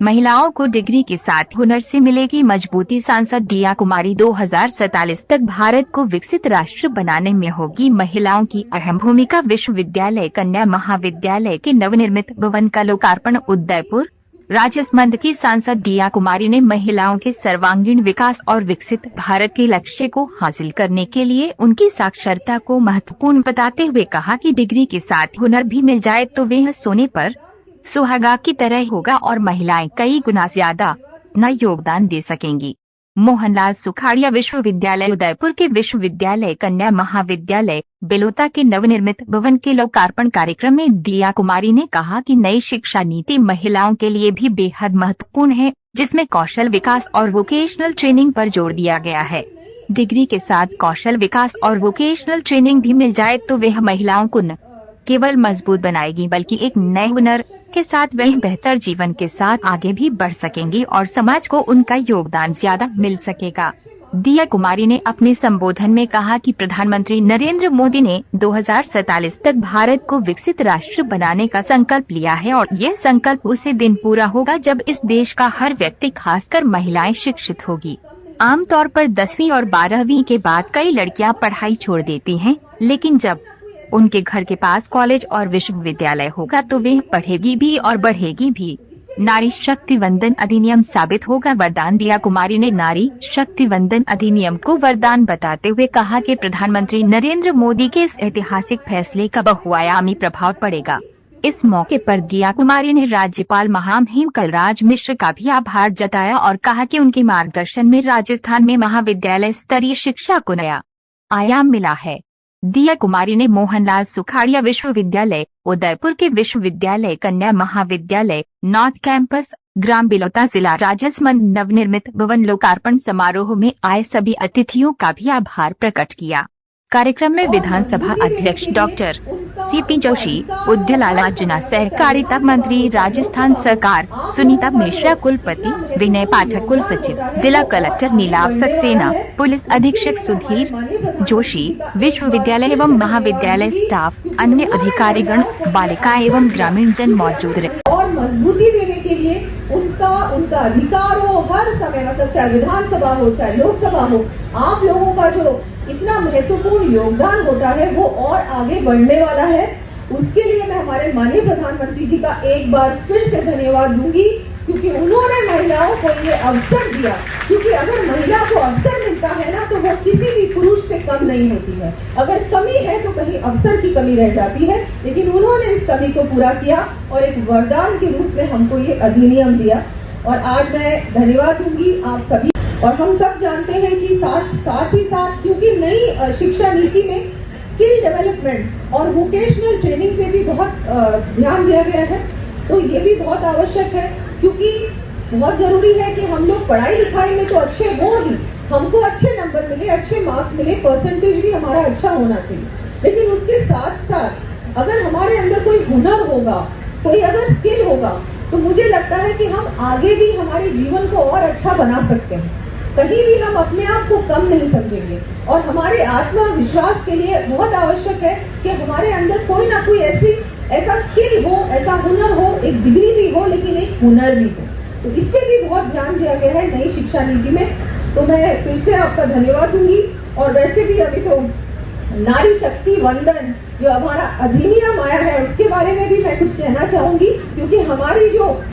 महिलाओं को डिग्री के साथ हुनर से मिलेगी मजबूती। सांसद दिया कुमारी 2047 तक भारत को विकसित राष्ट्र बनाने में होगी महिलाओं की अहम भूमिका। विश्वविद्यालय कन्या महाविद्यालय के नवनिर्मित भवन का लोकार्पण। उदयपुर राजसमंद की सांसद दिया कुमारी ने महिलाओं के सर्वांगीण विकास और विकसित भारत के लक्ष्य को हासिल करने के लिए उनकी साक्षरता को महत्वपूर्ण बताते हुए कहा कि डिग्री के साथ हुनर भी मिल जाए तो वह सोने पर सुहागा की तरह होगा और महिलाएं कई गुना ज्यादा न योगदान दे सकेंगी। मोहनलाल सुखाड़िया विश्वविद्यालय उदयपुर के विश्वविद्यालय कन्या महाविद्यालय बिलोता के नवनिर्मित भवन के लोकार्पण कार्यक्रम में दिया कुमारी ने कहा कि नई शिक्षा नीति महिलाओं के लिए भी बेहद महत्वपूर्ण है, जिसमें कौशल विकास और वोकेशनल ट्रेनिंग पर जोर दिया गया है। डिग्री के साथ कौशल विकास और वोकेशनल ट्रेनिंग भी मिल जाए तो वह महिलाओं को न केवल मजबूत बनाएगी बल्कि एक नए हुनर के साथ वह बेहतर जीवन के साथ आगे भी बढ़ सकेंगी और समाज को उनका योगदान ज्यादा मिल सकेगा। दिया कुमारी ने अपने संबोधन में कहा कि प्रधानमंत्री नरेंद्र मोदी ने 2047 तक भारत को विकसित राष्ट्र बनाने का संकल्प लिया है और यह संकल्प उसे दिन पूरा होगा जब इस देश का हर व्यक्ति, खासकर महिलाएं, शिक्षित होगी। आमतौर पर 10वीं और 12वीं के बाद कई लड़कियां पढ़ाई छोड़ देती हैं, लेकिन जब उनके घर के पास कॉलेज और विश्वविद्यालय होगा तो वे पढ़ेगी भी और बढ़ेगी भी। नारी शक्ति वंदन अधिनियम साबित होगा वरदान। दिया कुमारी ने नारी शक्ति वंदन अधिनियम को वरदान बताते हुए कहा कि प्रधानमंत्री नरेंद्र मोदी के इस ऐतिहासिक फैसले का बहुआयामी प्रभाव पड़ेगा। इस मौके पर दिया कुमारी ने राज्यपाल महामहिम कलराज मिश्र का भी आभार जताया और कहा कि उनके मार्गदर्शन में राजस्थान में महाविद्यालय स्तरीय शिक्षा को नया आयाम मिला है। दिया कुमारी ने मोहनलाल सुखाड़िया विश्वविद्यालय उदयपुर के विश्वविद्यालय कन्या महाविद्यालय नॉर्थ कैंपस ग्राम बिलोता जिला राजसमंद नवनिर्मित भवन लोकार्पण समारोह में आए सभी अतिथियों का भी आभार प्रकट किया। कार्यक्रम में विधानसभा अध्यक्ष डॉक्टर सीपी जोशी, उद्यलाल जना, सहकारिता मंत्री राजस्थान सरकार सुनीता मिश्रा कुलपति, विनय पाठक कुल सचिव, जिला कलेक्टर नीलाभ सक्सेना, पुलिस अधीक्षक सुधीर जोशी, विश्वविद्यालय एवं महाविद्यालय स्टाफ, अन्य अधिकारीगण, बालिकाएं एवं ग्रामीण जन मौजूद रहे। और मजबूती देने के लिए उनका अधिकार हो हर समय, मतलब चाहे विधानसभा हो चाहे लोकसभा हो, आप लोगों का जो इतना महत्वपूर्ण योगदान होता है वो और आगे बढ़ने वाला है। उसके लिए मैं हमारे माननीय प्रधानमंत्री जी का एक बार फिर से धन्यवाद दूंगी, क्योंकि उन्होंने महिलाओं को ये अवसर दिया। क्योंकि अगर महिला को अवसर मिलता है ना तो वो किसी भी पुरुष से कम नहीं होती है। अगर कमी है तो कहीं अवसर की कमी रह जाती है, लेकिन उन्होंने इस कमी को पूरा किया और एक वरदान के रूप में हमको ये अधिनियम दिया। और आज मैं धन्यवाद दूंगी आप सभी। और हम सब जानते हैं कि साथ ही साथ क्योंकि नई शिक्षा नीति में स्किल डेवलपमेंट और वोकेशनल ट्रेनिंग पे भी बहुत ध्यान दिया गया है, तो ये भी बहुत आवश्यक है। क्योंकि बहुत जरूरी है कि हम लोग पढ़ाई लिखाई में तो अच्छे हो ही, हमको अच्छे नंबर मिले, अच्छे मार्क्स मिले, परसेंटेज भी हमारा अच्छा होना चाहिए, लेकिन उसके साथ साथ अगर हमारे अंदर कोई हुनर होगा, कोई अगर स्किल होगा, तो मुझे लगता है कि हम आगे भी हमारे जीवन को और अच्छा बना सकते हैं। कहीं भी हम अपने आप को कम नहीं समझेंगे। और हमारे आत्मविश्वास के लिए बहुत आवश्यक है कि हमारे अंदर कोई ना कोई ऐसा स्किल हो, ऐसा हुनर हो, एक डिग्री भी हो लेकिन एक हुनर भी हो। तो इस पे भी बहुत ध्यान दिया गया है नई शिक्षा नीति में। तो मैं फिर से आपका धन्यवाद दूंगी। और वैसे भी अभी तो नारी शक्ति वंदन जो हमारा अधिनियम आया है उसके बारे में भी मैं कुछ कहना चाहूंगी, क्योंकि हमारी जो